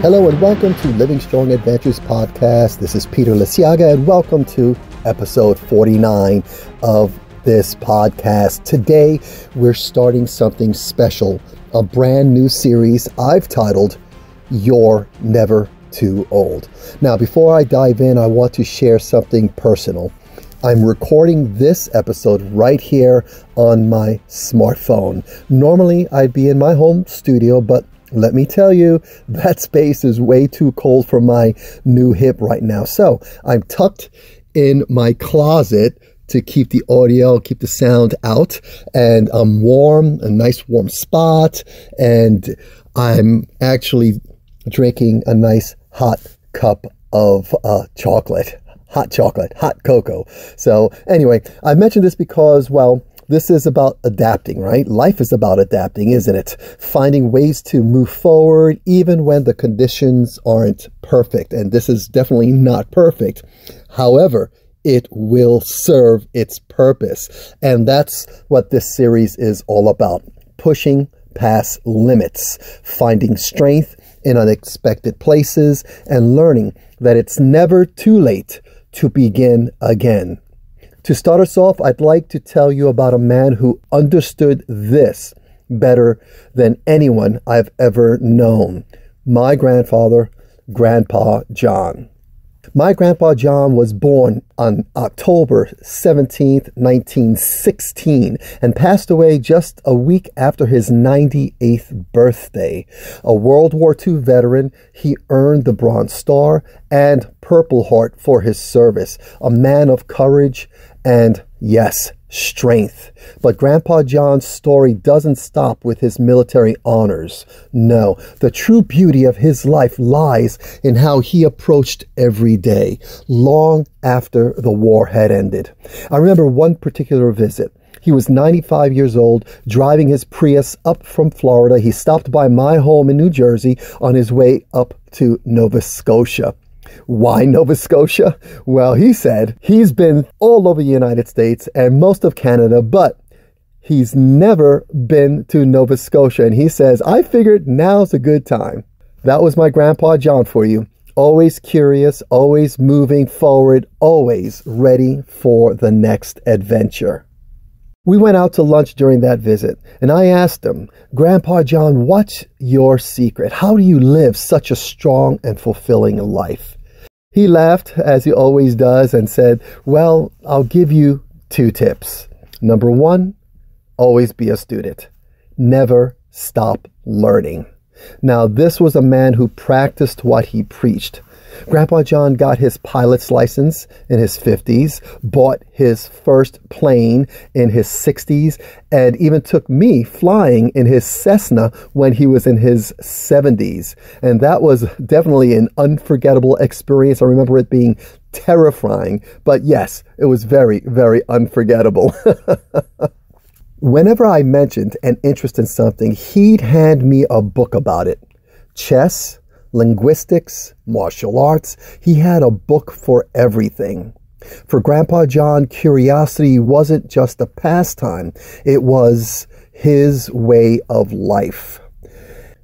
Hello and welcome to Living Strong Adventures Podcast. This is Peter Liciaga and welcome to episode 49 of this podcast. Today we're starting something special, a brand new series I've titled You're Never Too Old. Now before I dive in, I want to share something personal. I'm recording this episode right here on my smartphone. Normally I'd be in my home studio, but let me tell you, that space is way too cold for my new hip right now. So I'm tucked in my closet to keep the audio, keep the sound out. And I'm warm, a nice warm spot. And I'm actually drinking a nice hot cup of chocolate, hot cocoa. So anyway, I mentioned this because, well, this is about adapting, right? Life is about adapting, isn't it? Finding ways to move forward even when the conditions aren't perfect. And this is definitely not perfect. However, it will serve its purpose. And that's what this series is all about. Pushing past limits, finding strength in unexpected places, and learning that it's never too late to begin again. To start us off, I'd like to tell you about a man who understood this better than anyone I've ever known. My grandfather, Grandpa John. My Grandpa John was born on October 17th, 1916, and passed away just a week after his 98th birthday. A World War II veteran, he earned the Bronze Star and Purple Heart for his service. A man of courage and, yes, strength. But Grandpa John's story doesn't stop with his military honors. No, the true beauty of his life lies in how he approached every day, long after the war had ended. I remember one particular visit. He was 95 years old, driving his Prius up from Florida. He stopped by my home in New Jersey on his way up to Nova Scotia. Why Nova Scotia? Well, he said he's been all over the United States and most of Canada, but he's never been to Nova Scotia. And he says, I figured now's a good time. That was my Grandpa John for you. Always curious, always moving forward, always ready for the next adventure. We went out to lunch during that visit, and I asked him, Grandpa John, what's your secret? How do you live such a strong and fulfilling life? He laughed, as he always does, and said, well, I'll give you 2 tips. Number 1, always be a student. Never stop learning. Now, this was a man who practiced what he preached. Grandpa John got his pilot's license in his 50s, bought his first plane in his 60s, and even took me flying in his Cessna when he was in his 70s. And that was definitely an unforgettable experience. I remember it being terrifying, but yes, it was very, very unforgettable. Whenever I mentioned an interest in something, he'd hand me a book about it. Chess, linguistics, martial arts. He had a book for everything. For Grandpa John, curiosity wasn't just a pastime. It was his way of life.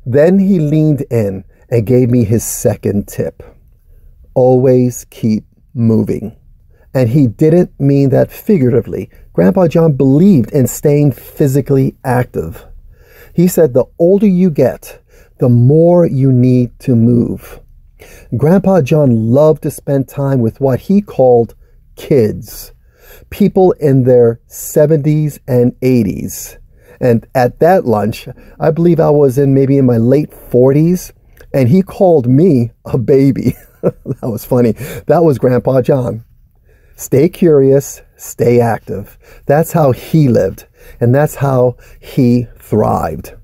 Then he leaned in and gave me his second tip. Always keep moving. And he didn't mean that figuratively. Grandpa John believed in staying physically active. He said the older you get, the more you need to move. Grandpa John loved to spend time with what he called kids, people in their 70s and 80s. And at that lunch, I believe I was maybe in my late 40s, and he called me a baby. That was funny. That was Grandpa John. Stay curious, stay active. That's how he lived, and that's how he thrived.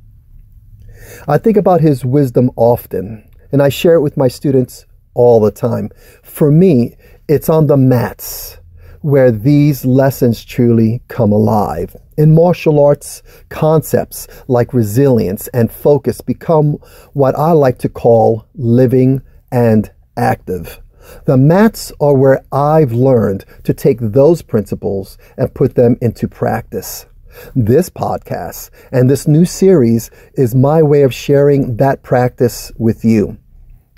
I think about his wisdom often, and I share it with my students all the time. For me, it's on the mats where these lessons truly come alive. In martial arts, concepts like resilience and focus become what I like to call living and active. The mats are where I've learned to take those principles and put them into practice. This podcast and this new series is my way of sharing that practice with you.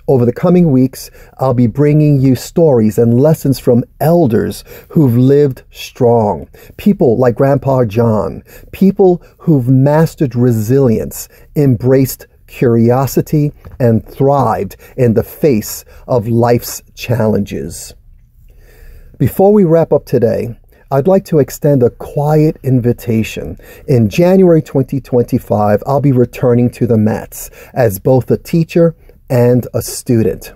Over the coming weeks, I'll be bringing you stories and lessons from elders who've lived strong, people like Grandpa John, people who've mastered resilience, embraced curiosity, and thrived in the face of life's challenges. Before we wrap up today, I'd like to extend a quiet invitation. In January 2025, I'll be returning to the mats as both a teacher and a student.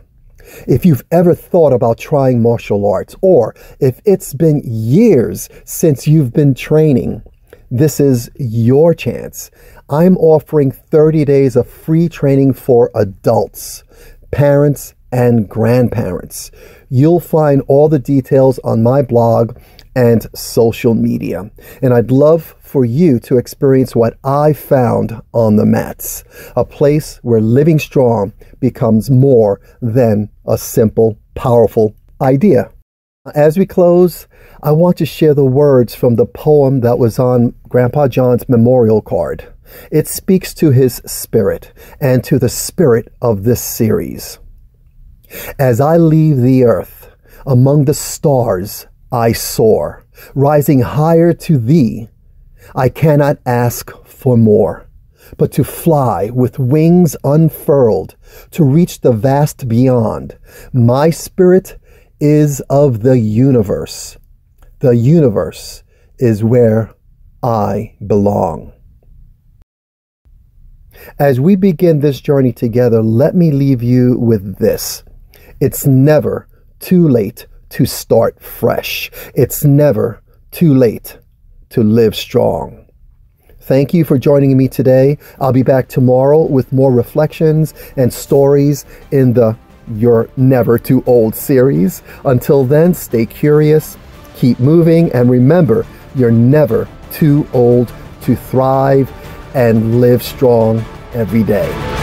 If you've ever thought about trying martial arts, or if it's been years since you've been training, this is your chance. I'm offering 30 days of free training for adults, parents, and grandparents. You'll find all the details on my blog and social media. And I'd love for you to experience what I found on the mats, a place where living strong becomes more than a simple, powerful idea. As we close, I want to share the words from the poem that was on Grandpa John's memorial card. It speaks to his spirit and to the spirit of this series. As I leave the earth, among the stars I soar, rising higher to thee. I cannot ask for more, but to fly with wings unfurled, to reach the vast beyond. My spirit is of the universe. The universe is where I belong. As we begin this journey together, let me leave you with this. It's never too late to start fresh. It's never too late to live strong. Thank you for joining me today. I'll be back tomorrow with more reflections and stories in the You're Never Too Old series. Until then, stay curious, keep moving, and remember, you're never too old to thrive and live strong every day.